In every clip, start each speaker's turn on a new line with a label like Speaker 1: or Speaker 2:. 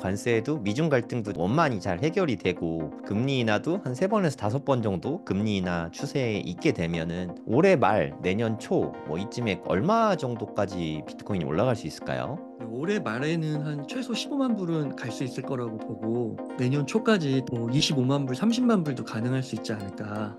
Speaker 1: 관세도 미중 갈등도 원만히 잘 해결이 되고 금리 인하도 한 3번에서 5번 정도 금리 인하 추세에 있게 되면은 올해 말 내년 초 뭐 이쯤에 얼마 정도까지 비트코인이 올라갈 수 있을까요?
Speaker 2: 올해 말에는 한 최소 15만 불은 갈 수 있을 거라고 보고 내년 초까지 뭐 25만 불, 30만 불도 가능할 수 있지 않을까.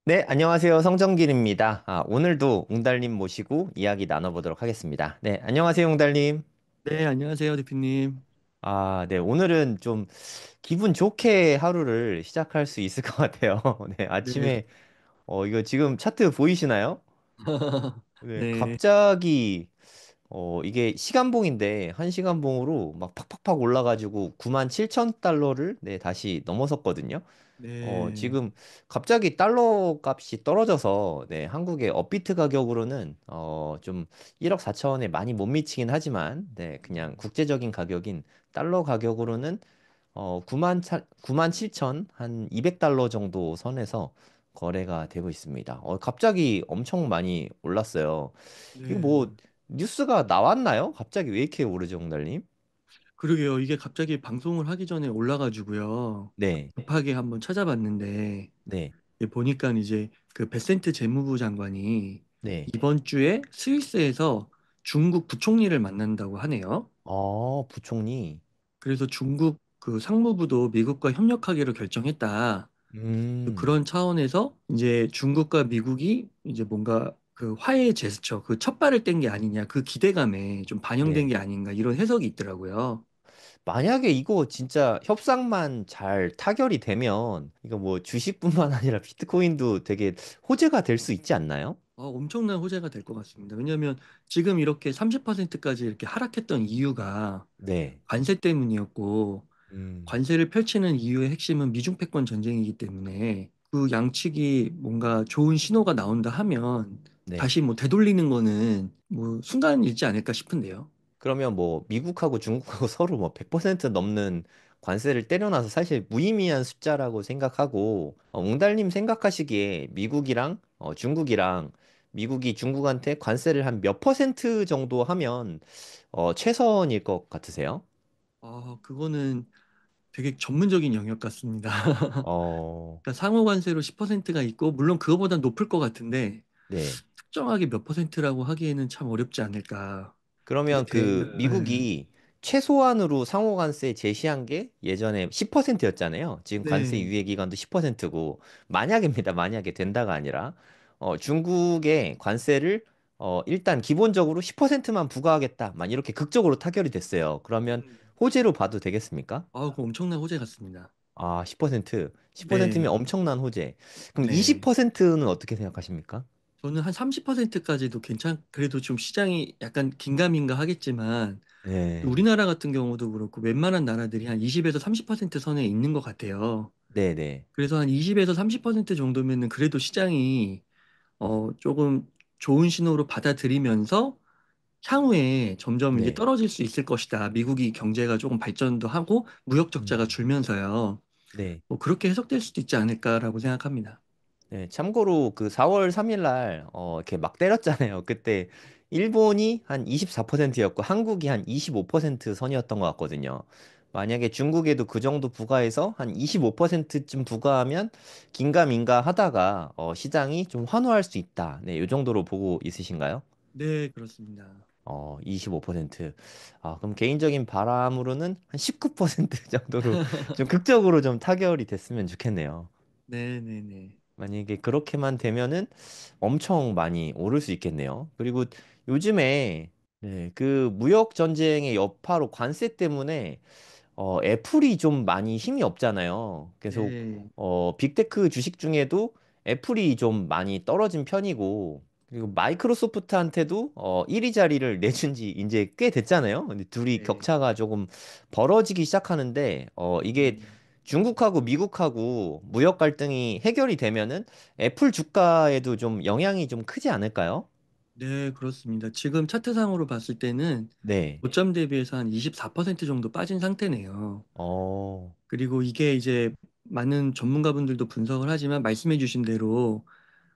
Speaker 1: 네, 안녕하세요. 성정길입니다. 오늘도 웅달님 모시고 이야기 나눠보도록 하겠습니다. 네, 안녕하세요, 웅달님.
Speaker 2: 네, 안녕하세요, 대표님.
Speaker 1: 네, 오늘은 좀 기분 좋게 하루를 시작할 수 있을 것 같아요. 네,
Speaker 2: 네.
Speaker 1: 아침에, 이거 지금 차트 보이시나요? 네,
Speaker 2: 네,
Speaker 1: 갑자기, 이게 시간봉인데, 한 시간봉으로 막 팍팍팍 올라가지고 9만 7천 달러를 네, 다시 넘어섰거든요.
Speaker 2: 네,
Speaker 1: 지금 갑자기 달러 값이 떨어져서 네, 한국의 업비트 가격으로는 좀 1억 4천에 많이 못 미치긴 하지만 네, 그냥 국제적인 가격인 달러 가격으로는 9만 7천 한 200달러 정도 선에서 거래가 되고 있습니다. 갑자기 엄청 많이 올랐어요. 이거 뭐
Speaker 2: 네.
Speaker 1: 뉴스가 나왔나요? 갑자기 왜 이렇게 오르죠, 홍달님?
Speaker 2: 그러게요. 이게 갑자기 방송을 하기 전에 올라가지고요.
Speaker 1: 네,
Speaker 2: 급하게 한번 찾아봤는데
Speaker 1: 네,
Speaker 2: 보니까 이제 그 베센트 재무부 장관이
Speaker 1: 네.
Speaker 2: 이번 주에 스위스에서 중국 부총리를 만난다고 하네요.
Speaker 1: 부총리.
Speaker 2: 그래서 중국 그 상무부도 미국과 협력하기로 결정했다.
Speaker 1: 음.
Speaker 2: 그런 차원에서 이제 중국과 미국이 이제 뭔가 그 화해의 제스처, 그 첫 발을 뗀 게 아니냐, 그 기대감에 좀 반영된
Speaker 1: 네.
Speaker 2: 게 아닌가 이런 해석이 있더라고요.
Speaker 1: 만약에 이거 진짜 협상만 잘 타결이 되면 이거 뭐 주식뿐만 아니라 비트코인도 되게 호재가 될 수 있지 않나요?
Speaker 2: 엄청난 호재가 될 것 같습니다. 왜냐하면 지금 이렇게 30%까지 이렇게 하락했던 이유가
Speaker 1: 네.
Speaker 2: 관세 때문이었고,
Speaker 1: 음,
Speaker 2: 관세를 펼치는 이유의 핵심은 미중 패권 전쟁이기 때문에 그 양측이 뭔가 좋은 신호가 나온다 하면
Speaker 1: 네.
Speaker 2: 다시 뭐 되돌리는 거는 뭐 순간이지 않을까 싶은데요.
Speaker 1: 그러면 뭐 미국하고 중국하고 서로 뭐 100% 넘는 관세를 때려놔서 사실 무의미한 숫자라고 생각하고 웅달님 생각하시기에 미국이랑 중국이랑 미국이 중국한테 관세를 한 몇 퍼센트 정도 하면 최선일 것 같으세요?
Speaker 2: 그거는 되게 전문적인 영역 같습니다.
Speaker 1: 어,
Speaker 2: 그러니까 상호 관세로 10%가 있고 물론 그거보다 높을 것 같은데
Speaker 1: 네.
Speaker 2: 특정하게 몇 퍼센트라고 하기에는 참 어렵지 않을까.
Speaker 1: 그러면
Speaker 2: 이렇게
Speaker 1: 그 미국이 최소한으로 상호 관세 제시한 게 예전에 10%였잖아요. 지금 관세
Speaker 2: 네.
Speaker 1: 유예 기간도 10%고 만약입니다. 만약에 된다가 아니라 중국의 관세를 일단 기본적으로 10%만 부과하겠다. 만 이렇게 극적으로 타결이 됐어요. 그러면 호재로 봐도 되겠습니까?
Speaker 2: 그거 엄청난 호재 같습니다.
Speaker 1: 10%. 10%면
Speaker 2: 네.
Speaker 1: 엄청난 호재. 그럼
Speaker 2: 네.
Speaker 1: 20%는 어떻게 생각하십니까?
Speaker 2: 저는 한 30%까지도 그래도 좀 시장이 약간 긴가민가 하겠지만,
Speaker 1: 네.
Speaker 2: 우리나라 같은 경우도 그렇고, 웬만한 나라들이 한 20에서 30% 선에 있는 것 같아요.
Speaker 1: 네네.
Speaker 2: 그래서 한 20에서 30% 정도면은 그래도 시장이, 조금 좋은 신호로 받아들이면서, 향후에 점점 이제
Speaker 1: 네.
Speaker 2: 떨어질 수 있을 것이다. 미국이 경제가 조금 발전도 하고, 무역 적자가
Speaker 1: 음.
Speaker 2: 줄면서요.
Speaker 1: 네.
Speaker 2: 뭐 그렇게 해석될 수도 있지 않을까라고 생각합니다.
Speaker 1: 네, 참고로 그 4월 3일 날 이렇게 막 때렸잖아요. 그때 일본이 한 24%였고 한국이 한 25% 선이었던 것 같거든요. 만약에 중국에도 그 정도 부과해서 한 25%쯤 부과하면 긴가민가 하다가 시장이 좀 환호할 수 있다. 네, 이 정도로 보고 있으신가요?
Speaker 2: 네, 그렇습니다.
Speaker 1: 25%. 그럼 개인적인 바람으로는 한 19% 정도로 좀 극적으로 좀 타결이 됐으면 좋겠네요.
Speaker 2: 네네네.
Speaker 1: 만약에 그렇게만 되면은 엄청 많이 오를 수 있겠네요. 그리고 요즘에 네, 그 무역 전쟁의 여파로 관세 때문에 애플이 좀 많이 힘이 없잖아요. 계속
Speaker 2: 네.
Speaker 1: 빅테크 주식 중에도 애플이 좀 많이 떨어진 편이고 그리고 마이크로소프트한테도 1위 자리를 내준 지 이제 꽤 됐잖아요. 근데 둘이
Speaker 2: 네.
Speaker 1: 격차가 조금 벌어지기 시작하는데 이게
Speaker 2: 음.
Speaker 1: 중국하고 미국하고 무역 갈등이 해결이 되면은 애플 주가에도 좀 영향이 좀 크지 않을까요?
Speaker 2: 네, 그렇습니다. 지금 차트상으로 봤을 때는
Speaker 1: 네.
Speaker 2: 고점 대비해서 한 24% 정도 빠진 상태네요.
Speaker 1: 어,
Speaker 2: 그리고 이게 이제 많은 전문가분들도 분석을 하지만 말씀해 주신 대로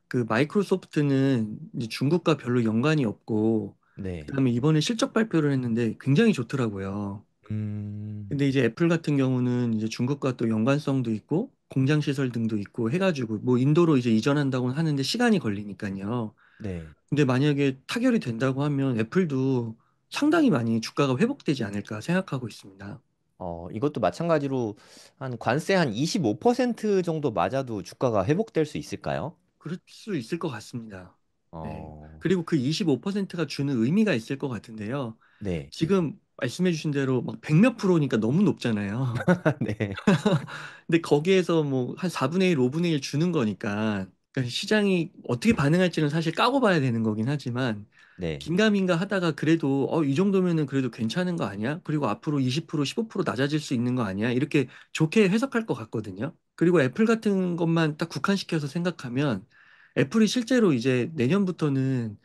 Speaker 2: 그 마이크로소프트는 이제 중국과 별로 연관이 없고
Speaker 1: 네.
Speaker 2: 그다음에 이번에 실적 발표를 했는데 굉장히 좋더라고요.
Speaker 1: 음,
Speaker 2: 근데 이제 애플 같은 경우는 이제 중국과 또 연관성도 있고 공장 시설 등도 있고 해가지고 뭐 인도로 이제 이전한다고는 하는데 시간이 걸리니까요.
Speaker 1: 네.
Speaker 2: 근데 만약에 타결이 된다고 하면 애플도 상당히 많이 주가가 회복되지 않을까 생각하고 있습니다.
Speaker 1: 이것도 마찬가지로 한 관세 한 25% 정도 맞아도 주가가 회복될 수 있을까요?
Speaker 2: 그럴 수 있을 것 같습니다. 네.
Speaker 1: 어,
Speaker 2: 그리고 그 25%가 주는 의미가 있을 것 같은데요.
Speaker 1: 네.
Speaker 2: 지금 말씀해주신 대로 막 100몇 프로니까 너무 높잖아요.
Speaker 1: 네.
Speaker 2: 근데 거기에서 뭐 한 4분의 1, 5분의 1 주는 거니까 그러니까 시장이 어떻게 반응할지는 사실 까고 봐야 되는 거긴 하지만
Speaker 1: 네.
Speaker 2: 긴가민가 하다가 그래도 이 정도면은 그래도 괜찮은 거 아니야? 그리고 앞으로 20%, 15% 낮아질 수 있는 거 아니야? 이렇게 좋게 해석할 것 같거든요. 그리고 애플 같은 것만 딱 국한시켜서 생각하면 애플이 실제로 이제 내년부터는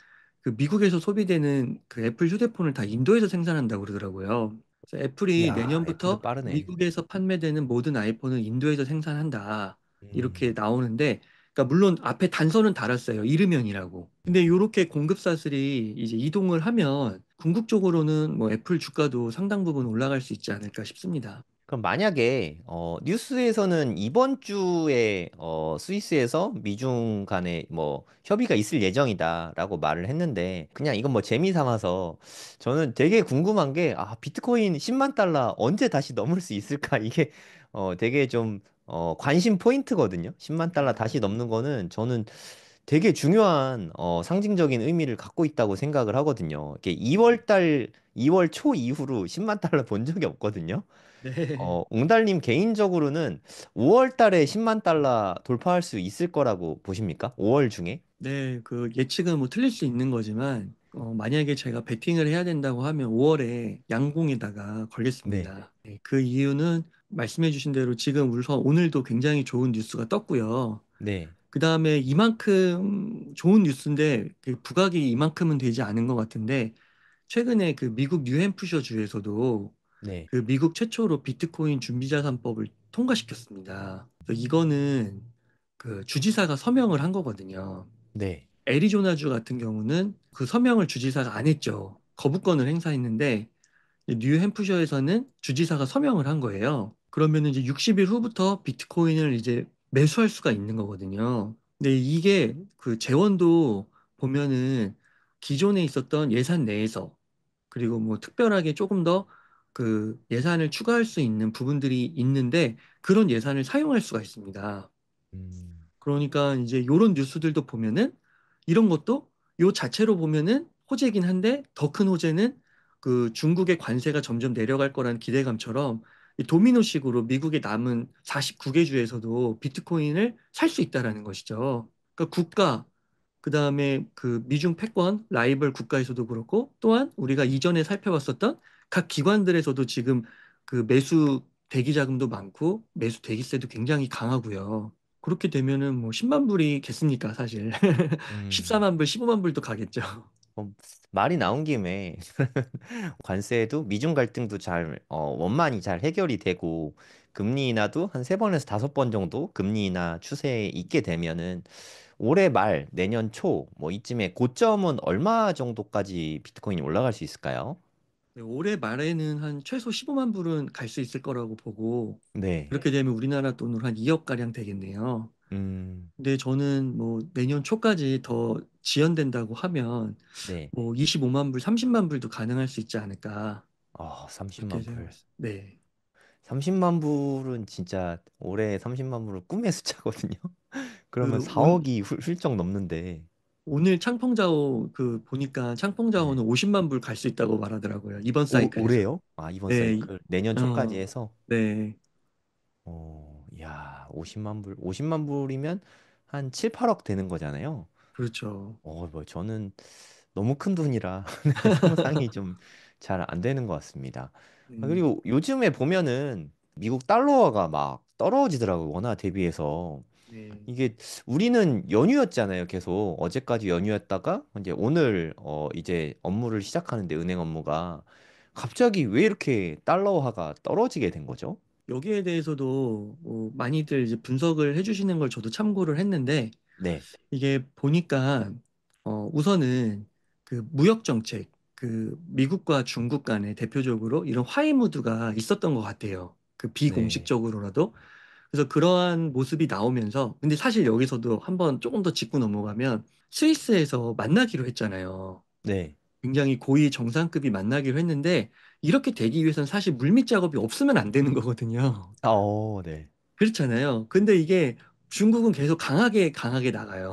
Speaker 2: 그 미국에서 소비되는 그 애플 휴대폰을 다 인도에서 생산한다고 그러더라고요. 그래서 애플이
Speaker 1: 야, 애플도
Speaker 2: 내년부터
Speaker 1: 빠르네.
Speaker 2: 미국에서 판매되는 모든 아이폰을 인도에서 생산한다. 이렇게
Speaker 1: 음.
Speaker 2: 나오는데 그러니까 물론 앞에 단서는 달았어요. 이르면이라고. 근데 이렇게 공급사들이 이제 이동을 하면 궁극적으로는 뭐 애플 주가도 상당 부분 올라갈 수 있지 않을까 싶습니다.
Speaker 1: 그럼 만약에 뉴스에서는 이번 주에 스위스에서 미중 간에 뭐 협의가 있을 예정이다라고 말을 했는데 그냥 이건 뭐 재미 삼아서 저는 되게 궁금한 게 비트코인 10만 달러 언제 다시 넘을 수 있을까 이게 되게 좀 관심 포인트거든요. 10만 달러 다시 넘는 거는 저는 되게 중요한 상징적인 의미를 갖고 있다고 생각을 하거든요. 이게 2월 초 이후로 10만 달러 본 적이 없거든요.
Speaker 2: 네.
Speaker 1: 웅달님 개인적으로는 5월 달에 10만 달러 돌파할 수 있을 거라고 보십니까? 5월 중에?
Speaker 2: 네, 그 예측은 뭐 틀릴 수 있는 거지만 만약에 제가 베팅을 해야 된다고 하면 5월에 양궁에다가
Speaker 1: 네,
Speaker 2: 걸겠습니다. 네, 그 이유는 말씀해주신 대로 지금 우선 오늘도 굉장히 좋은 뉴스가 떴고요.
Speaker 1: 네,
Speaker 2: 그 다음에 이만큼 좋은 뉴스인데 그 부각이 이만큼은 되지 않은 것 같은데 최근에 그 미국 뉴햄프셔 주에서도
Speaker 1: 네,
Speaker 2: 그 미국 최초로 비트코인 준비자산법을 통과시켰습니다. 그래서 이거는 그 주지사가 서명을 한 거거든요.
Speaker 1: 네.
Speaker 2: 애리조나주 같은 경우는 그 서명을 주지사가 안 했죠. 거부권을 행사했는데 뉴햄프셔에서는 주지사가 서명을 한 거예요. 그러면 이제 60일 후부터 비트코인을 이제 매수할 수가 있는 거거든요. 근데 이게 그 재원도 보면은 기존에 있었던 예산 내에서 그리고 뭐 특별하게 조금 더 그 예산을 추가할 수 있는 부분들이 있는데 그런 예산을 사용할 수가 있습니다.
Speaker 1: 음,
Speaker 2: 그러니까 이제 요런 뉴스들도 보면은 이런 것도 요 자체로 보면은 호재긴 한데 더 큰 호재는 그 중국의 관세가 점점 내려갈 거라는 기대감처럼 이 도미노식으로 미국의 남은 49개 주에서도 비트코인을 살 수 있다라는 것이죠. 그러니까 국가, 그다음에 그 미중 패권 라이벌 국가에서도 그렇고 또한 우리가 이전에 살펴봤었던 각 기관들에서도 지금 그 매수 대기 자금도 많고 매수 대기세도 굉장히 강하고요. 그렇게 되면은 뭐 10만 불이 겠습니까, 사실.
Speaker 1: 음.
Speaker 2: 14만 불, 15만 불도 가겠죠.
Speaker 1: 어, 말이 나온 김에 관세도 미중 갈등도 원만히 잘 해결이 되고 금리 인하도 한 세 번에서 다섯 번 정도 금리 인하 추세에 있게 되면은 올해 말 내년 초 뭐 이쯤에 고점은 얼마 정도까지 비트코인이 올라갈 수 있을까요?
Speaker 2: 네, 올해 말에는 한 최소 15만 불은 갈 수 있을 거라고 보고
Speaker 1: 네.
Speaker 2: 그렇게 되면 우리나라 돈으로 한 2억 가량 되겠네요.
Speaker 1: 음,
Speaker 2: 근데 저는 뭐 내년 초까지 더 지연된다고 하면
Speaker 1: 네.
Speaker 2: 뭐 25만 불, 30만 불도 가능할 수 있지 않을까 그렇게
Speaker 1: 30만 불.
Speaker 2: 생각했어요. 네.
Speaker 1: 30만 불은 진짜 올해 30만 불은 꿈의 숫자거든요. 그러면
Speaker 2: 그 온,
Speaker 1: 4억이 훌쩍 넘는데.
Speaker 2: 오늘 창펑자오 그 보니까
Speaker 1: 네.
Speaker 2: 창펑자오는 50만 불 갈 수 있다고 말하더라고요. 이번 사이클에서.
Speaker 1: 올해요? 이번
Speaker 2: 네.
Speaker 1: 사이클 내년 초까지
Speaker 2: 어,
Speaker 1: 해서
Speaker 2: 네.
Speaker 1: 야, 50만 불. 50만 불이면 한 7, 8억 되는 거잖아요.
Speaker 2: 그렇죠.
Speaker 1: 뭐 저는 너무 큰 돈이라 네, 상상이 좀 잘 안 되는 것 같습니다.
Speaker 2: 네.
Speaker 1: 그리고 요즘에 보면은 미국 달러가 막 떨어지더라고요. 원화 대비해서.
Speaker 2: 네.
Speaker 1: 이게 우리는 연휴였잖아요. 계속 어제까지 연휴였다가 이제 오늘 이제 업무를 시작하는데 은행 업무가 갑자기 왜 이렇게 달러화가 떨어지게 된 거죠?
Speaker 2: 여기에 대해서도 뭐 많이들 이제 분석을 해주시는 걸 저도 참고를 했는데
Speaker 1: 네,
Speaker 2: 이게 보니까 우선은 그 무역 정책 그 미국과 중국 간에 대표적으로 이런 화해 무드가 있었던 것 같아요. 그
Speaker 1: 네.
Speaker 2: 비공식적으로라도. 그래서 그러한 모습이 나오면서, 근데 사실 여기서도 한번 조금 더 짚고 넘어가면 스위스에서 만나기로 했잖아요.
Speaker 1: 네.
Speaker 2: 굉장히 고위 정상급이 만나기로 했는데 이렇게 되기 위해서는 사실 물밑 작업이 없으면 안 되는 거거든요.
Speaker 1: 네.
Speaker 2: 그렇잖아요. 근데 이게 중국은 계속 강하게 강하게 나가요.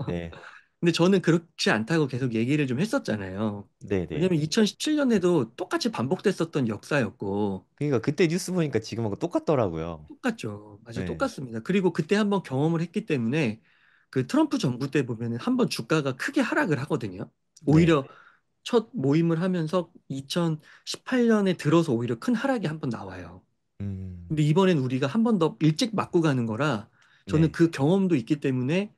Speaker 1: 네.
Speaker 2: 근데 저는 그렇지 않다고 계속 얘기를 좀 했었잖아요.
Speaker 1: 네, 네.
Speaker 2: 왜냐면 2017년에도 똑같이 반복됐었던 역사였고,
Speaker 1: 그러니까 그때 뉴스 보니까 지금하고 똑같더라고요.
Speaker 2: 똑같죠. 맞아요.
Speaker 1: 네.
Speaker 2: 똑같습니다. 그리고 그때 한번 경험을 했기 때문에 그 트럼프 정부 때 보면은 한번 주가가 크게 하락을 하거든요.
Speaker 1: 네.
Speaker 2: 오히려 첫 모임을 하면서 2018년에 들어서 오히려 큰 하락이 한번 나와요.
Speaker 1: 음.
Speaker 2: 근데 이번엔 우리가 한 번 더 일찍 맞고 가는 거라 저는
Speaker 1: 네.
Speaker 2: 그 경험도 있기 때문에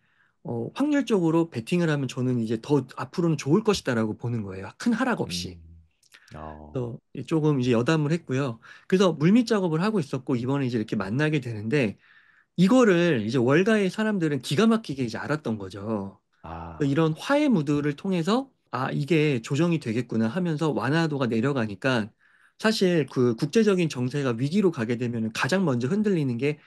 Speaker 2: 확률적으로 베팅을 하면 저는 이제 더 앞으로는 좋을 것이다라고 보는 거예요. 큰 하락 없이.
Speaker 1: 음. 어.
Speaker 2: 그래서 조금 이제 여담을 했고요. 그래서 물밑 작업을 하고 있었고 이번에 이제 이렇게 만나게 되는데 이거를 이제 월가의 사람들은 기가 막히게 이제 알았던 거죠.
Speaker 1: 아.
Speaker 2: 이런 화해 무드를 통해서 아, 이게 조정이 되겠구나 하면서 완화도가 내려가니까 사실 그 국제적인 정세가 위기로 가게 되면 가장 먼저 흔들리는 게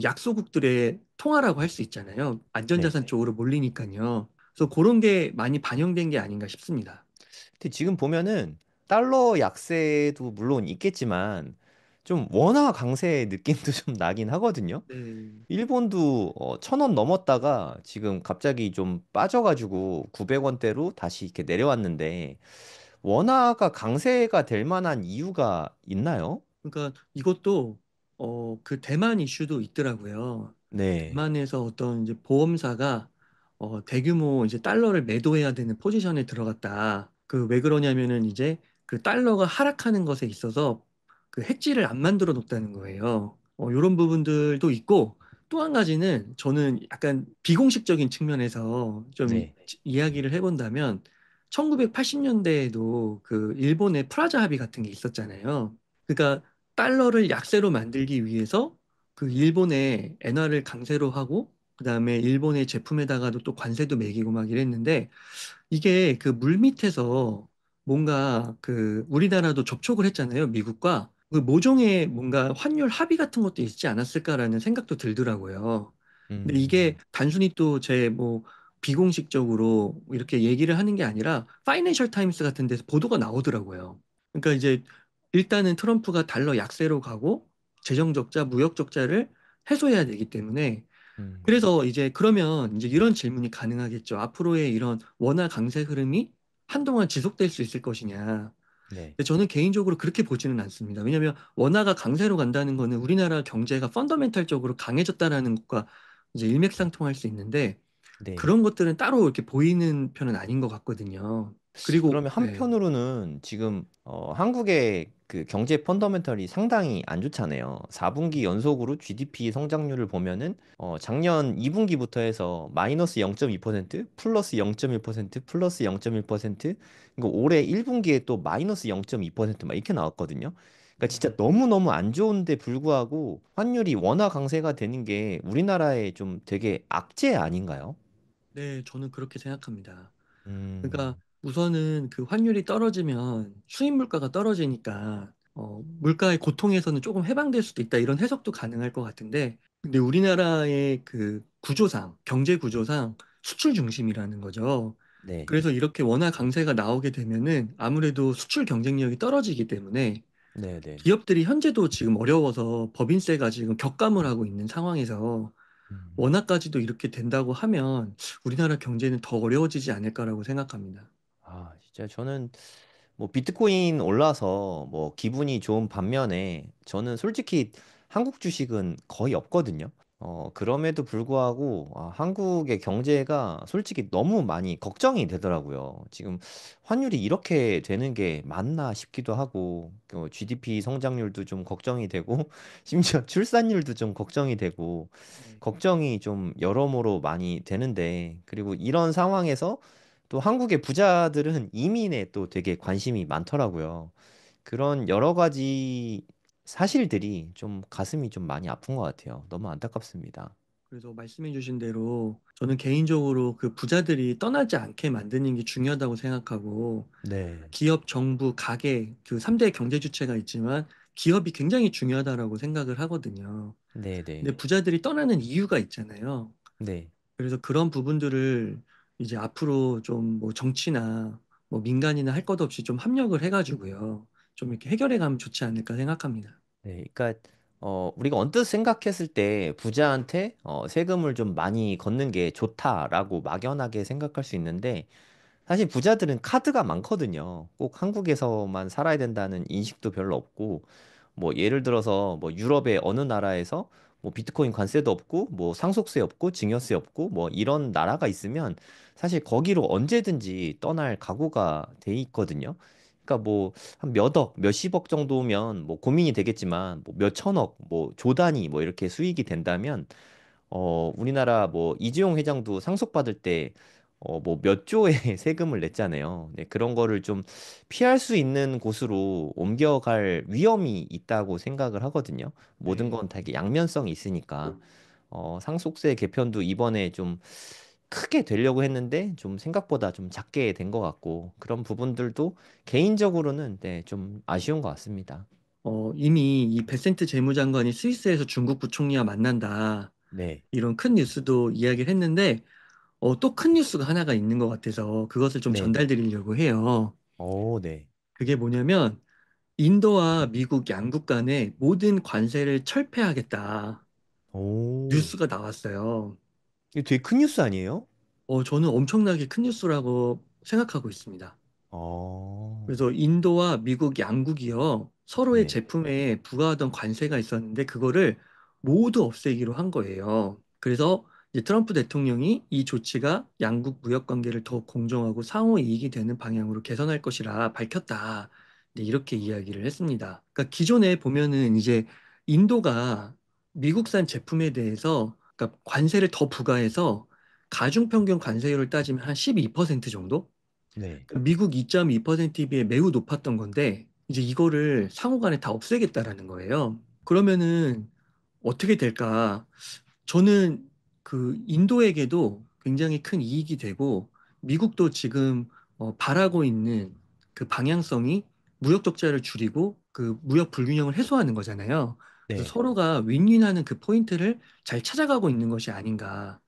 Speaker 2: 약소국들의 통화라고 할 수 있잖아요.
Speaker 1: 네.
Speaker 2: 안전자산 쪽으로 몰리니까요. 그래서 그런 게 많이 반영된 게 아닌가 싶습니다.
Speaker 1: 근데 지금 보면은 달러 약세도 물론 있겠지만 좀 원화 강세 느낌도 좀 나긴 하거든요.
Speaker 2: 네.
Speaker 1: 일본도 1,000원 넘었다가 지금 갑자기 좀 빠져가지고 900원대로 다시 이렇게 내려왔는데 원화가 강세가 될 만한 이유가 있나요?
Speaker 2: 그러니까 이것도 그 대만 이슈도 있더라고요.
Speaker 1: 네,
Speaker 2: 대만에서 어떤 이제 보험사가 대규모 이제 달러를 매도해야 되는 포지션에 들어갔다. 그 왜 그러냐면은 이제 그 달러가 하락하는 것에 있어서 그 해지를 안 만들어 놓았다는 거예요. 이런 부분들도 있고 또 한 가지는 저는 약간 비공식적인 측면에서 좀
Speaker 1: 네,
Speaker 2: 이야기를 해본다면 1980년대에도 그 일본의 프라자 합의 같은 게 있었잖아요. 그러니까 달러를 약세로 만들기 위해서 그 일본의 엔화를 강세로 하고 그다음에 일본의 제품에다가도 또 관세도 매기고 막 이랬는데 이게 그 물밑에서 뭔가 그 우리나라도 접촉을 했잖아요. 미국과 그 모종의 뭔가 환율 합의 같은 것도 있지 않았을까라는 생각도 들더라고요. 근데 이게
Speaker 1: 음,
Speaker 2: 단순히 또 제 뭐 비공식적으로 이렇게 얘기를 하는 게 아니라 파이낸셜 타임스 같은 데서 보도가 나오더라고요. 그러니까 이제 일단은 트럼프가 달러 약세로 가고 재정 적자, 무역 적자를 해소해야 되기 때문에
Speaker 1: 음,
Speaker 2: 그래서 이제 그러면 이제 이런 질문이 가능하겠죠. 앞으로의 이런 원화 강세 흐름이 한동안 지속될 수 있을 것이냐.
Speaker 1: 네,
Speaker 2: 근데 저는 개인적으로 그렇게 보지는 않습니다. 왜냐하면 원화가 강세로 간다는 거는 우리나라 경제가 펀더멘탈적으로 강해졌다라는 것과 이제 일맥상통할 수 있는데
Speaker 1: 네.
Speaker 2: 그런 것들은 따로 이렇게 보이는 편은 아닌 것 같거든요. 그리고
Speaker 1: 그러면
Speaker 2: 네.
Speaker 1: 한편으로는 지금 한국의 그 경제 펀더멘털이 상당히 안 좋잖아요. 4분기 연속으로 GDP 성장률을 보면은 작년 2분기부터 해서 마이너스 0.2%, 플러스 0.1%, 플러스 0.1%, 그리고 올해 1분기에 또 마이너스 0.2%막 이렇게 나왔거든요. 그러니까 진짜 너무너무 안 좋은데 불구하고 환율이 원화 강세가 되는 게 우리나라에 좀 되게 악재 아닌가요?
Speaker 2: 네, 저는 그렇게 생각합니다. 그러니까
Speaker 1: 음,
Speaker 2: 우선은 그 환율이 떨어지면 수입 물가가 떨어지니까 물가의 고통에서는 조금 해방될 수도 있다 이런 해석도 가능할 것 같은데 근데 우리나라의 그 구조상 경제 구조상 수출 중심이라는 거죠.
Speaker 1: 네,
Speaker 2: 그래서 이렇게 원화 강세가 나오게 되면은 아무래도 수출 경쟁력이 떨어지기 때문에
Speaker 1: 네, 네.
Speaker 2: 기업들이 현재도 지금 어려워서 법인세가 지금 격감을 하고 있는 상황에서
Speaker 1: 음.
Speaker 2: 원화까지도 이렇게 된다고 하면 우리나라 경제는 더 어려워지지 않을까라고 생각합니다.
Speaker 1: 진짜 저는 뭐 비트코인 올라서 뭐 기분이 좋은 반면에 저는 솔직히 한국 주식은 거의 없거든요. 그럼에도 불구하고 한국의 경제가 솔직히 너무 많이 걱정이 되더라고요. 지금 환율이 이렇게 되는 게 맞나 싶기도 하고, GDP 성장률도 좀 걱정이 되고, 심지어 출산율도 좀 걱정이 되고,
Speaker 2: 네.
Speaker 1: 걱정이 좀 여러모로 많이 되는데, 그리고 이런 상황에서 또 한국의 부자들은 이민에 또 되게 관심이 많더라고요. 그런 여러 가지 사실들이 좀 가슴이 좀 많이 아픈 것 같아요. 너무 안타깝습니다.
Speaker 2: 그래서 말씀해주신 대로 저는 개인적으로 그 부자들이 떠나지 않게 만드는 게 중요하다고 생각하고
Speaker 1: 네,
Speaker 2: 기업, 정부, 가계 그 3대 경제 주체가 있지만 기업이 굉장히 중요하다라고 생각을 하거든요.
Speaker 1: 네, 네,
Speaker 2: 근데 부자들이 떠나는 이유가 있잖아요.
Speaker 1: 네.
Speaker 2: 그래서 그런 부분들을 이제 앞으로 좀 뭐 정치나 뭐 민간이나 할 것 없이 좀 합력을 해가지고요. 좀 이렇게 해결해 가면 좋지 않을까 생각합니다.
Speaker 1: 네, 그러니까 우리가 언뜻 생각했을 때 부자한테 세금을 좀 많이 걷는 게 좋다라고 막연하게 생각할 수 있는데 사실 부자들은 카드가 많거든요. 꼭 한국에서만 살아야 된다는 인식도 별로 없고 뭐 예를 들어서 뭐 유럽의 어느 나라에서 뭐 비트코인 관세도 없고 뭐 상속세 없고 증여세 없고 뭐 이런 나라가 있으면 사실 거기로 언제든지 떠날 각오가 돼 있거든요. 그러니까 뭐 한 몇 억, 몇십억 정도면 뭐 고민이 되겠지만 뭐 몇천억, 뭐 조 단위 뭐 이렇게 수익이 된다면 우리나라 뭐 이재용 회장도 상속받을 때 뭐 몇 조의 세금을 냈잖아요. 네, 그런 거를 좀 피할 수 있는 곳으로 옮겨갈 위험이 있다고 생각을 하거든요. 모든
Speaker 2: 네.
Speaker 1: 건 다 이게 양면성이 있으니까. 상속세 개편도 이번에 좀 크게 되려고 했는데 좀 생각보다 좀 작게 된 것 같고 그런 부분들도 개인적으로는 네, 좀 아쉬운 것 같습니다.
Speaker 2: 이미 이 베센트 재무장관이 스위스에서 중국 부총리와 만난다.
Speaker 1: 네,
Speaker 2: 이런 큰 뉴스도 이야기를 했는데, 또 큰 뉴스가 하나가 있는 것 같아서 그것을 좀
Speaker 1: 네, 네.
Speaker 2: 전달드리려고 해요.
Speaker 1: 네.
Speaker 2: 그게 뭐냐면, 인도와 미국 양국 간의 모든 관세를 철폐하겠다.
Speaker 1: 오,
Speaker 2: 뉴스가 나왔어요.
Speaker 1: 이거 되게 큰 뉴스 아니에요?
Speaker 2: 저는 엄청나게 큰 뉴스라고 생각하고 있습니다.
Speaker 1: 어,
Speaker 2: 그래서 인도와 미국 양국이요, 서로의
Speaker 1: 네,
Speaker 2: 제품에 부과하던 관세가 있었는데, 그거를 모두 없애기로 한 거예요. 그래서 이제 트럼프 대통령이 이 조치가 양국 무역 관계를 더 공정하고 상호 이익이 되는 방향으로 개선할 것이라 밝혔다. 네, 이렇게 이야기를 했습니다. 그러니까 기존에 보면은 이제 인도가 미국산 제품에 대해서 그러니까 관세를 더 부과해서 가중평균 관세율을 따지면 한 12% 정도?
Speaker 1: 네.
Speaker 2: 그러니까 미국 2.2%에 비해 매우 높았던 건데 이제 이거를 상호간에 다 없애겠다라는 거예요. 그러면은 어떻게 될까? 저는 그 인도에게도 굉장히 큰 이익이 되고 미국도 지금 바라고 있는 그 방향성이 무역 적자를 줄이고 그 무역 불균형을 해소하는 거잖아요. 그래서
Speaker 1: 네.
Speaker 2: 서로가 윈윈하는 그 포인트를 잘 찾아가고 있는 것이 아닌가.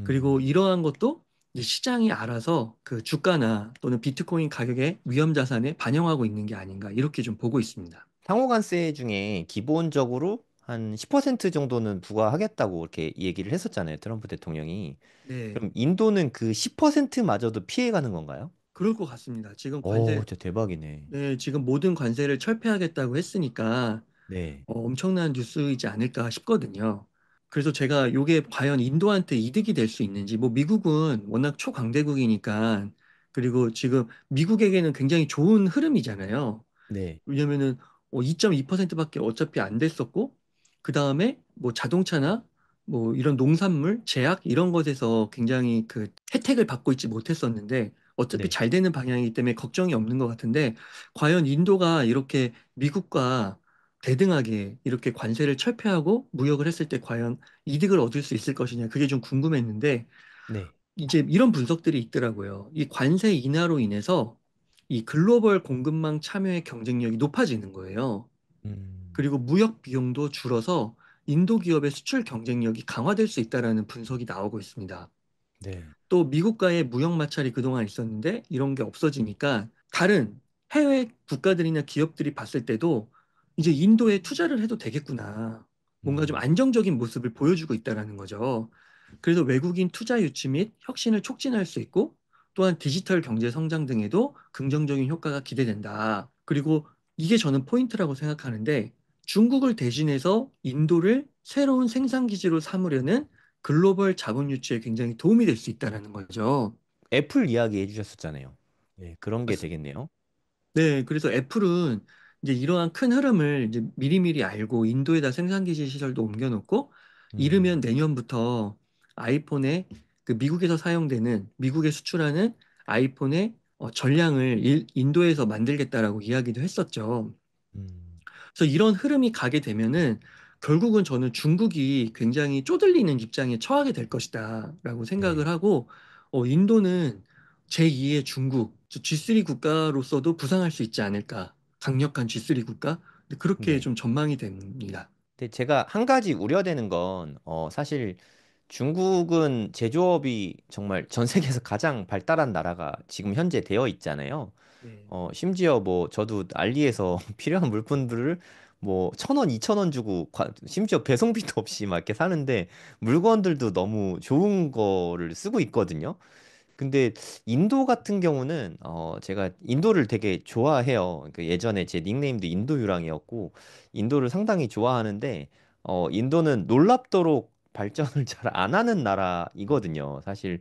Speaker 2: 그리고
Speaker 1: 음.
Speaker 2: 이러한 것도 이 시장이 알아서 그 주가나 또는 비트코인 가격의 위험 자산에 반영하고 있는 게 아닌가 이렇게 좀 보고 있습니다.
Speaker 1: 상호간세 중에 기본적으로 한 10% 정도는 부과하겠다고 이렇게 얘기를 했었잖아요. 트럼프 대통령이.
Speaker 2: 네,
Speaker 1: 그럼 인도는 그 10%마저도 피해가는 건가요?
Speaker 2: 그럴 것 같습니다. 지금
Speaker 1: 진짜 대박이네.
Speaker 2: 네, 지금 모든 관세를 철폐하겠다고 했으니까
Speaker 1: 네.
Speaker 2: 엄청난 뉴스이지 않을까 싶거든요. 그래서 제가 이게 과연 인도한테 이득이 될 수 있는지, 뭐 미국은 워낙 초강대국이니까, 그리고 지금 미국에게는 굉장히 좋은 흐름이잖아요.
Speaker 1: 네.
Speaker 2: 왜냐면은 2.2%밖에 어차피 안 됐었고, 그 다음에 뭐 자동차나 뭐 이런 농산물, 제약 이런 것에서 굉장히 그 혜택을 받고 있지 못했었는데, 어차피
Speaker 1: 네.
Speaker 2: 잘 되는 방향이기 때문에 걱정이 없는 것 같은데, 과연 인도가 이렇게 미국과 대등하게 이렇게 관세를 철폐하고 무역을 했을 때 과연 이득을 얻을 수 있을 것이냐, 그게 좀 궁금했는데,
Speaker 1: 네.
Speaker 2: 이제 이런 분석들이 있더라고요. 이 관세 인하로 인해서 이 글로벌 공급망 참여의 경쟁력이 높아지는 거예요.
Speaker 1: 음.
Speaker 2: 그리고 무역 비용도 줄어서 인도 기업의 수출 경쟁력이 강화될 수 있다라는 분석이 나오고 있습니다.
Speaker 1: 네.
Speaker 2: 또 미국과의 무역 마찰이 그동안 있었는데 이런 게 없어지니까 다른 해외 국가들이나 기업들이 봤을 때도 이제 인도에 투자를 해도 되겠구나. 뭔가 좀
Speaker 1: 음.
Speaker 2: 안정적인 모습을 보여주고 있다라는 거죠. 그래서 외국인 투자 유치 및 혁신을 촉진할 수 있고 또한 디지털 경제 성장 등에도 긍정적인 효과가 기대된다. 그리고 이게 저는 포인트라고 생각하는데 중국을 대신해서 인도를 새로운 생산 기지로 삼으려는 글로벌 자본 유치에 굉장히 도움이 될 수 있다는 거죠.
Speaker 1: 애플 이야기 해주셨었잖아요. 네. 그런 게 되겠네요.
Speaker 2: 네, 그래서 애플은 이제 이러한 큰 흐름을 이제 미리미리 알고 인도에다 생산기지 시설도 옮겨놓고 이르면
Speaker 1: 음.
Speaker 2: 내년부터 아이폰에 그 미국에서 사용되는 미국에 수출하는 아이폰의 전량을 인도에서 만들겠다라고 이야기도 했었죠.
Speaker 1: 음.
Speaker 2: 그래서 이런 흐름이 가게 되면은 결국은 저는 중국이 굉장히 쪼들리는 입장에 처하게 될 것이다라고 생각을
Speaker 1: 네,
Speaker 2: 하고, 인도는 제2의 중국, G3 국가로서도 부상할 수 있지 않을까. 강력한 G3 국가? 근데 그렇게
Speaker 1: 네.
Speaker 2: 좀 전망이 됩니다.
Speaker 1: 근데 제가 한 가지 우려되는 건, 사실 중국은 제조업이 정말 전 세계에서 가장 발달한 나라가 지금 현재 되어 있잖아요.
Speaker 2: 네.
Speaker 1: 심지어 뭐 저도 알리에서 필요한 물품들을 뭐 1,000원, 2,000원 주고 심지어 배송비도 없이 막 이렇게 사는데 물건들도 너무 좋은 거를 쓰고 있거든요. 근데 인도 같은 경우는 제가 인도를 되게 좋아해요. 그 예전에 제 닉네임도 인도유랑이었고 인도를 상당히 좋아하는데 인도는 놀랍도록 발전을 잘 안 하는 나라이거든요. 사실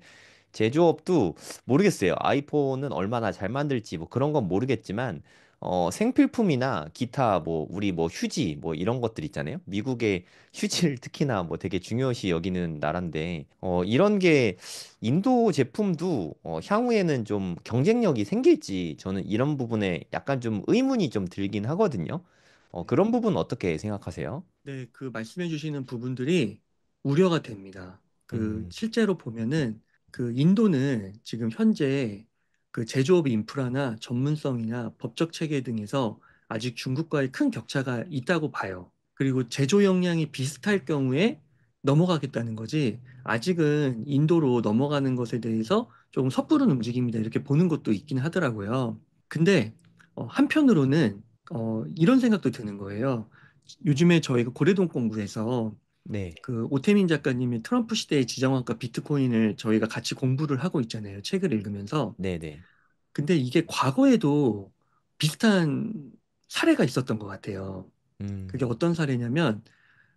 Speaker 1: 제조업도 모르겠어요. 아이폰은 얼마나 잘 만들지 뭐 그런 건 모르겠지만 생필품이나 기타 뭐 우리 뭐 휴지 뭐 이런 것들 있잖아요. 미국의 휴지를 특히나 뭐 되게 중요시 여기는 나라인데 이런 게 인도 제품도 향후에는 좀 경쟁력이 생길지 저는 이런 부분에 약간 좀 의문이 좀 들긴 하거든요.
Speaker 2: 네.
Speaker 1: 그런 부분 어떻게 생각하세요?
Speaker 2: 네, 그 말씀해 주시는 부분들이 우려가 됩니다. 그
Speaker 1: 음,
Speaker 2: 실제로 보면은 그 인도는 지금 현재 그 제조업 인프라나 전문성이나 법적 체계 등에서 아직 중국과의 큰 격차가 있다고 봐요. 그리고 제조 역량이 비슷할 경우에 넘어가겠다는 거지, 아직은 인도로 넘어가는 것에 대해서 조금 섣부른 움직임이다 이렇게 보는 것도 있긴 하더라고요. 근데 한편으로는 이런 생각도 드는 거예요. 요즘에 저희가 고래동 공부에서
Speaker 1: 네,
Speaker 2: 그 오태민 작가님의 트럼프 시대의 지정학과 비트코인을 저희가 같이 공부를 하고 있잖아요. 책을 읽으면서.
Speaker 1: 네, 네.
Speaker 2: 근데 이게 과거에도 비슷한 사례가 있었던 것 같아요. 그게
Speaker 1: 음,
Speaker 2: 어떤 사례냐면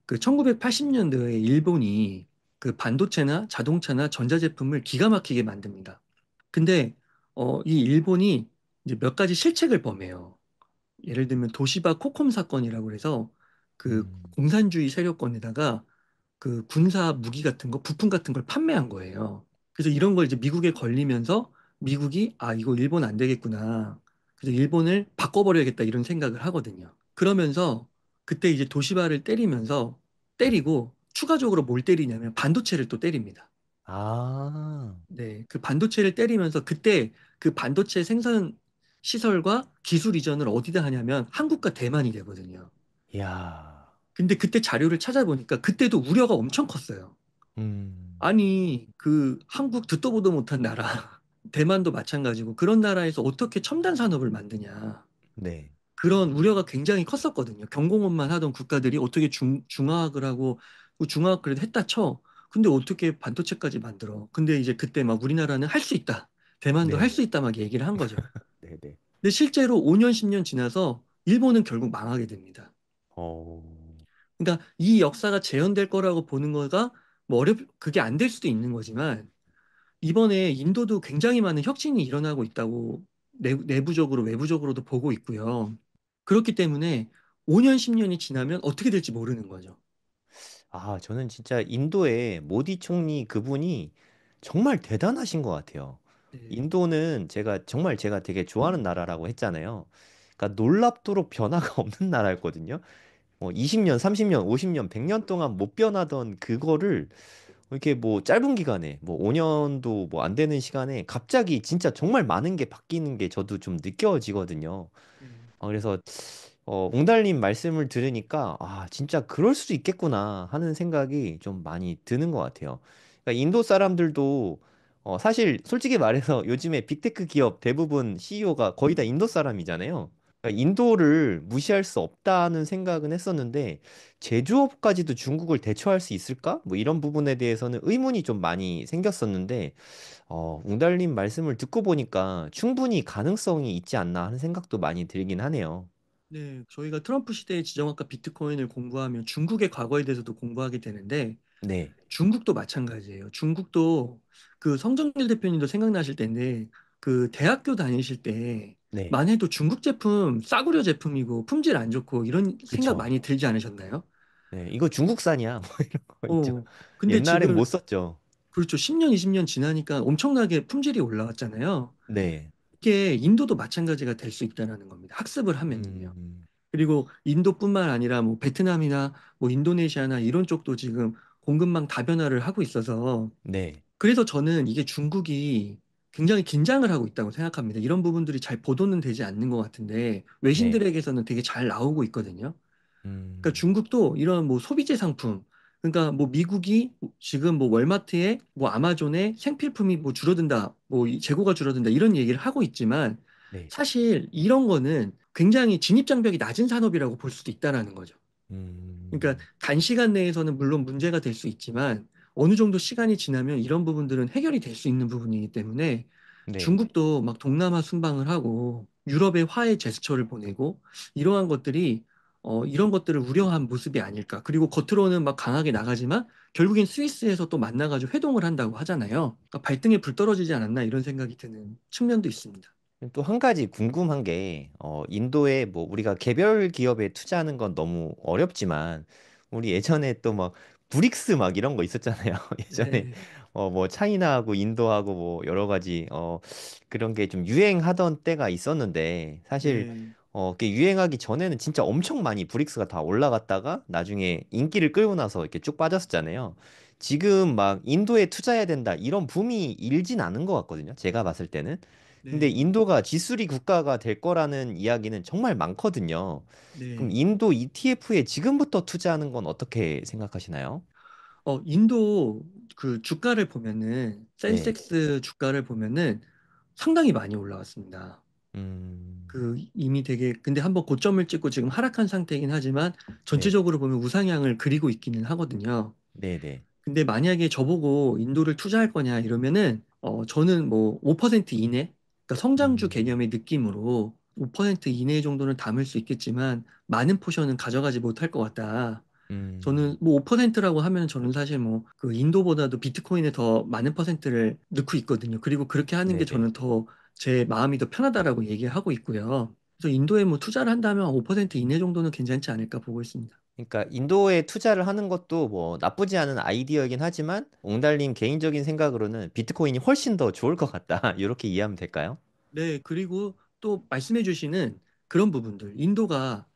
Speaker 2: 그 1980년대에 일본이 그 반도체나 자동차나 전자제품을 기가 막히게 만듭니다. 근데 이 일본이 이제 몇 가지 실책을 범해요. 예를 들면 도시바 코콤 사건이라고 해서 그
Speaker 1: 음.
Speaker 2: 공산주의 세력권에다가 그 군사 무기 같은 거, 부품 같은 걸 판매한 거예요. 그래서 이런 걸 이제 미국에 걸리면서 미국이 아, 이거 일본 안 되겠구나. 그래서 일본을 바꿔버려야겠다 이런 생각을 하거든요. 그러면서 그때 이제 도시바를 때리면서 때리고 추가적으로 뭘 때리냐면 반도체를 또 때립니다.
Speaker 1: 아,
Speaker 2: 네, 그 반도체를 때리면서 그때 그 반도체 생산 시설과 기술 이전을 어디다 하냐면 한국과 대만이 되거든요.
Speaker 1: 야,
Speaker 2: 근데 그때 자료를 찾아보니까 그때도 우려가 엄청 컸어요.
Speaker 1: 음,
Speaker 2: 아니, 그 한국 듣도 보도 못한 나라, 대만도 마찬가지고 그런 나라에서 어떻게 첨단 산업을 만드냐.
Speaker 1: 네,
Speaker 2: 그런 우려가 굉장히 컸었거든요. 경공업만 하던 국가들이 어떻게 중화학을 하고 중화학 그래도 했다 쳐. 근데 어떻게 반도체까지 만들어? 근데 이제 그때 막 우리나라는 할 수 있다. 대만도 할
Speaker 1: 네,
Speaker 2: 수 있다 막 얘기를 한 거죠.
Speaker 1: 네, 네.
Speaker 2: 근데 실제로 5년, 10년 지나서 일본은 결국 망하게 됩니다.
Speaker 1: 어,
Speaker 2: 그러니까 이 역사가 재현될 거라고 보는 거가 뭐 그게 안 될 수도 있는 거지만 이번에 인도도 굉장히 많은 혁신이 일어나고 있다고 내부적으로 외부적으로도 보고 있고요. 그렇기 때문에 5년, 10년이 지나면 어떻게 될지 모르는 거죠.
Speaker 1: 저는 진짜 인도의 모디 총리 그분이 정말 대단하신 것 같아요.
Speaker 2: 네.
Speaker 1: 인도는 제가 되게 좋아하는 나라라고 했잖아요. 그러니까 놀랍도록 변화가 없는 나라였거든요. 20년, 30년, 50년, 100년 동안 못 변하던 그거를 이렇게 뭐 짧은 기간에 뭐 5년도 뭐 안 되는 시간에 갑자기 진짜 정말 많은 게 바뀌는 게 저도 좀 느껴지거든요.
Speaker 2: 네.
Speaker 1: 그래서 옹달님 말씀을 들으니까 진짜 그럴 수도 있겠구나 하는 생각이 좀 많이 드는 것 같아요. 그러니까 인도 사람들도 사실 솔직히 말해서 요즘에 빅테크 기업 대부분 CEO가 거의 다 인도 사람이잖아요. 그러니까 인도를 무시할 수 없다는 생각은 했었는데 제조업까지도 중국을 대처할 수 있을까? 뭐 이런 부분에 대해서는 의문이 좀 많이 생겼었는데 웅달님 말씀을 듣고 보니까 충분히 가능성이 있지 않나 하는 생각도 많이 들긴 하네요.
Speaker 2: 네, 저희가 트럼프 시대의 지정학과 비트코인을 공부하면 중국의 과거에 대해서도 공부하게 되는데
Speaker 1: 네,
Speaker 2: 중국도 마찬가지예요. 중국도 그 성정일 대표님도 생각나실 텐데 그 대학교 다니실
Speaker 1: 네,
Speaker 2: 때만 해도 중국 제품 싸구려 제품이고 품질 안 좋고 이런 생각
Speaker 1: 그쵸.
Speaker 2: 많이 들지 않으셨나요?
Speaker 1: 네, 이거 중국산이야. 뭐 이런 거 있죠.
Speaker 2: 어, 근데
Speaker 1: 옛날엔 못
Speaker 2: 지금
Speaker 1: 썼죠.
Speaker 2: 그렇죠. 10년, 20년 지나니까 엄청나게 품질이 올라왔잖아요.
Speaker 1: 네.
Speaker 2: 이게 인도도 마찬가지가 될 수 있다는 겁니다. 학습을 하면요.
Speaker 1: 음,
Speaker 2: 그리고 인도뿐만 아니라 뭐 베트남이나 뭐 인도네시아나 이런 쪽도 지금 공급망 다변화를 하고 있어서
Speaker 1: 네,
Speaker 2: 그래서 저는 이게 중국이 굉장히 긴장을 하고 있다고 생각합니다. 이런 부분들이 잘 보도는 되지 않는 것 같은데
Speaker 1: 네,
Speaker 2: 외신들에게서는 되게 잘 나오고 있거든요. 그러니까
Speaker 1: 음,
Speaker 2: 중국도 이런 뭐 소비재 상품, 그러니까 뭐 미국이 지금 뭐 월마트에 뭐 아마존에 생필품이 뭐 줄어든다, 뭐 이 재고가 줄어든다 이런 얘기를 하고 있지만
Speaker 1: 네,
Speaker 2: 사실 이런 거는 굉장히 진입장벽이 낮은 산업이라고 볼 수도 있다라는 거죠. 그러니까
Speaker 1: 음,
Speaker 2: 단시간 내에서는 물론 문제가 될 수 있지만 어느 정도 시간이 지나면 이런 부분들은 해결이 될 수 있는 부분이기 때문에
Speaker 1: 네.
Speaker 2: 중국도 막 동남아 순방을 하고 유럽에 화해 제스처를 보내고 이러한 것들이 이런 것들을 우려한 모습이 아닐까. 그리고 겉으로는 막 강하게 나가지만 결국엔 스위스에서 또 만나가지고 회동을 한다고 하잖아요. 그러니까 발등에 불 떨어지지 않았나 이런 생각이 드는 측면도 있습니다.
Speaker 1: 또 한 가지 궁금한 게, 인도에 뭐 우리가 개별 기업에 투자하는 건 너무 어렵지만, 우리 예전에 또 막 브릭스 막 이런 거 있었잖아요. 예전에,
Speaker 2: 네,
Speaker 1: 뭐 차이나하고 인도하고 뭐 여러 가지, 그런 게 좀 유행하던 때가 있었는데, 사실,
Speaker 2: 네,
Speaker 1: 그게 유행하기 전에는 진짜 엄청 많이 브릭스가 다 올라갔다가 나중에 인기를 끌고 나서 이렇게 쭉 빠졌었잖아요. 지금 막 인도에 투자해야 된다, 이런 붐이 일진 않은 것 같거든요. 제가 봤을 때는. 근데
Speaker 2: 네,
Speaker 1: 인도가 지수리 국가가 될 거라는 이야기는 정말 많거든요. 그럼
Speaker 2: 네.
Speaker 1: 인도 ETF에 지금부터 투자하는 건 어떻게 생각하시나요?
Speaker 2: 인도 그 주가를 보면은,
Speaker 1: 네.
Speaker 2: 센섹스 주가를 보면은 상당히 많이 올라왔습니다.
Speaker 1: 음,
Speaker 2: 그 이미 되게, 근데 한번 고점을 찍고 지금 하락한 상태이긴 하지만
Speaker 1: 네.
Speaker 2: 전체적으로 보면 우상향을 그리고 있기는 하거든요.
Speaker 1: 네네.
Speaker 2: 근데 만약에 저보고 인도를 투자할 거냐 이러면은, 저는 뭐 5% 이내? 그러니까 성장주
Speaker 1: 음,
Speaker 2: 개념의 느낌으로 5% 이내 정도는 담을 수 있겠지만 많은 포션은 가져가지 못할 것 같다.
Speaker 1: 음,
Speaker 2: 저는 뭐 5%라고 하면 저는 사실 뭐 그 인도보다도 비트코인에 더 많은 퍼센트를 넣고 있거든요. 그리고 그렇게 하는 게
Speaker 1: 네네.
Speaker 2: 저는 더 제 마음이 더 편하다라고 얘기를 하고 있고요. 그래서 인도에 뭐 투자를 한다면 5% 이내 정도는 괜찮지 않을까 보고 있습니다.
Speaker 1: 그러니까 인도에 투자를 하는 것도 뭐 나쁘지 않은 아이디어이긴 하지만 옹달님 개인적인 생각으로는 비트코인이 훨씬 더 좋을 것 같다. 이렇게 이해하면 될까요?
Speaker 2: 네, 그리고 또 말씀해 주시는 그런 부분들. 인도가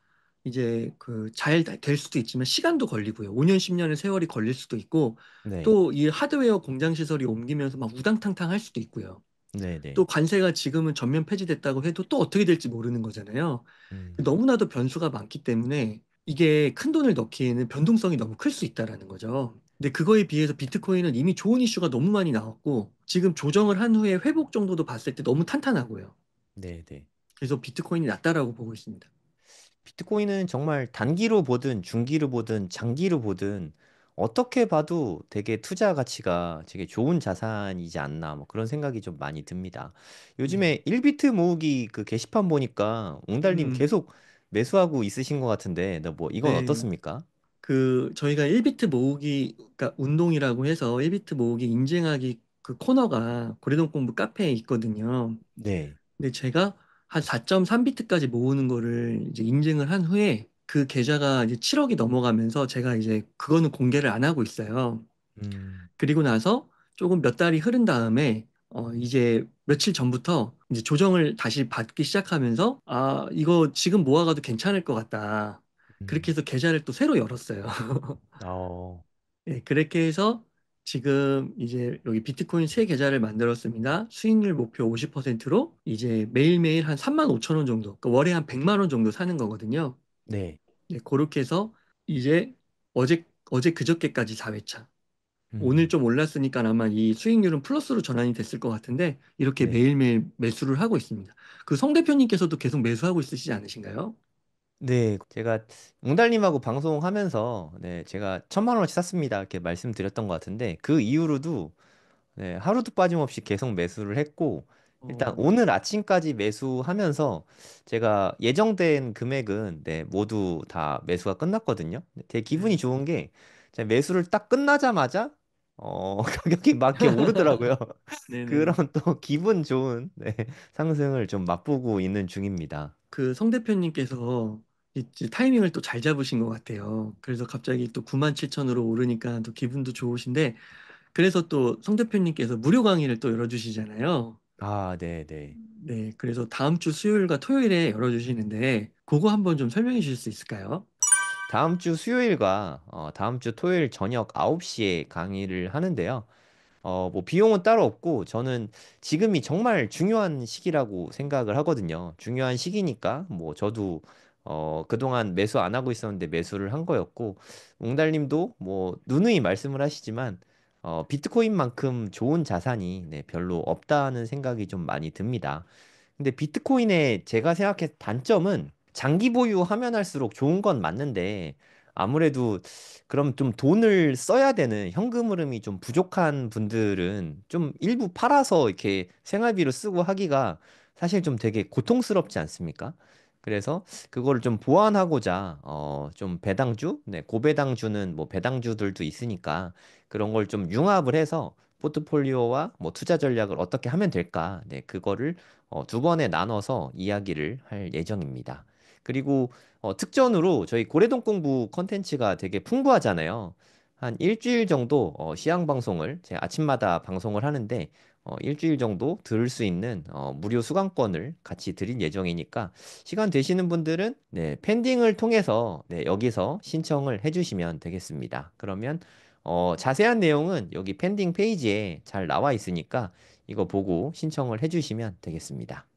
Speaker 2: 이제 그 잘 될 수도 있지만 시간도 걸리고요. 5년, 10년의 세월이 걸릴 수도 있고
Speaker 1: 네.
Speaker 2: 또 이 하드웨어 공장 시설이 옮기면서 막 우당탕탕 할 수도 있고요.
Speaker 1: 네네.
Speaker 2: 또 관세가 지금은 전면 폐지됐다고 해도 또 어떻게 될지 모르는 거잖아요.
Speaker 1: 음,
Speaker 2: 너무나도 변수가 많기 때문에 이게 큰 돈을 넣기에는 변동성이 너무 클 수 있다라는 거죠. 근데 그거에 비해서 비트코인은 이미 좋은 이슈가 너무 많이 나왔고 지금 조정을 한 후에 회복 정도도 봤을 때 너무 탄탄하고요.
Speaker 1: 네네.
Speaker 2: 그래서 비트코인이 낫다라고 보고 있습니다.
Speaker 1: 비트코인은 정말 단기로 보든 중기로 보든 장기로 보든 어떻게 봐도 되게 투자 가치가 되게 좋은 자산이지 않나 뭐 그런 생각이 좀 많이 듭니다.
Speaker 2: 네.
Speaker 1: 요즘에 1비트 모으기 그 게시판 보니까 옹달님
Speaker 2: 음,
Speaker 1: 계속 매수하고 있으신 것 같은데 뭐 이건
Speaker 2: 네.
Speaker 1: 어떻습니까?
Speaker 2: 그 저희가 1비트 모으기 그러니까 운동이라고 해서 1비트 모으기 인증하기 그 코너가 고래동 공부 카페에 있거든요.
Speaker 1: 네.
Speaker 2: 근데 제가 한 4.3비트까지 모으는 거를 이제 인증을 한 후에 그 계좌가 이제 7억이 넘어가면서 제가 이제 그거는 공개를 안 하고 있어요.
Speaker 1: 음,
Speaker 2: 그리고 나서 조금 몇 달이 흐른 다음에 이제 며칠 전부터 이제 조정을 다시 받기 시작하면서 아, 이거 지금 모아가도 괜찮을 것 같다. 그렇게
Speaker 1: 음,
Speaker 2: 해서 계좌를 또 새로 열었어요.
Speaker 1: 어,
Speaker 2: 네, 그렇게 해서 지금 이제 여기 비트코인 새 계좌를 만들었습니다. 수익률 목표 50%로 이제 매일매일 한 3만 5천 원 정도, 그러니까 월에 한 100만 원 정도 사는 거거든요.
Speaker 1: 네.
Speaker 2: 네, 그렇게 해서 이제 어제 그저께까지 4회차. 오늘
Speaker 1: 음,
Speaker 2: 좀 올랐으니까 아마 이 수익률은 플러스로 전환이 됐을 것 같은데 이렇게
Speaker 1: 네.
Speaker 2: 매일매일 매수를 하고 있습니다. 그 성 대표님께서도 계속 매수하고 있으시지 않으신가요?
Speaker 1: 네, 제가 웅달님하고 방송하면서 네, 제가 1,000만 원어치 샀습니다. 이렇게 말씀드렸던 것 같은데 그 이후로도 네, 하루도 빠짐없이 계속 매수를 했고, 일단
Speaker 2: 어,
Speaker 1: 오늘 아침까지 매수하면서 제가 예정된 금액은 네, 모두 다 매수가 끝났거든요. 네, 되게 기분이
Speaker 2: 네.
Speaker 1: 좋은 게 제가 매수를 딱 끝나자마자 가격이 막 이렇게 오르더라고요. 그런
Speaker 2: 네네.
Speaker 1: 또 기분 좋은 네, 상승을 좀 맛보고 있는 중입니다.
Speaker 2: 그 성 대표님께서 이제 타이밍을 또 잘 잡으신 것 같아요. 그래서 갑자기 또 9만 7천으로 오르니까 또 기분도 좋으신데, 그래서 또 성 대표님께서 무료 강의를 또 열어주시잖아요.
Speaker 1: 아, 네, 네.
Speaker 2: 네, 그래서 다음 주 수요일과 토요일에 열어주시는데, 그거 한번 좀 설명해 주실 수 있을까요?
Speaker 1: 다음 주 수요일과 다음 주 토요일 저녁 9시에 강의를 하는데요. 뭐 비용은 따로 없고 저는 지금이 정말 중요한 시기라고 생각을 하거든요. 중요한 시기니까 뭐 저도 그동안 매수 안 하고 있었는데 매수를 한 거였고 웅달님도 뭐 누누이 말씀을 하시지만 비트코인만큼 좋은 자산이 네, 별로 없다는 생각이 좀 많이 듭니다. 근데 비트코인의 제가 생각해 단점은 장기 보유하면 할수록 좋은 건 맞는데 아무래도 그럼 좀 돈을 써야 되는 현금 흐름이 좀 부족한 분들은 좀 일부 팔아서 이렇게 생활비로 쓰고 하기가 사실 좀 되게 고통스럽지 않습니까? 그래서 그거를 좀 보완하고자 좀 배당주, 네, 고배당주는 뭐 배당주들도 있으니까 그런 걸 좀 융합을 해서 포트폴리오와 뭐 투자 전략을 어떻게 하면 될까? 네, 그거를 두 번에 나눠서 이야기를 할 예정입니다. 그리고 특전으로 저희 고래동 공부 컨텐츠가 되게 풍부하잖아요. 한 일주일 정도 시향 방송을 제 아침마다 방송을 하는데 일주일 정도 들을 수 있는 무료 수강권을 같이 드릴 예정이니까 시간 되시는 분들은 네, 펜딩을 통해서 네, 여기서 신청을 해주시면 되겠습니다. 그러면 자세한 내용은 여기 펜딩 페이지에 잘 나와 있으니까 이거 보고 신청을 해주시면 되겠습니다.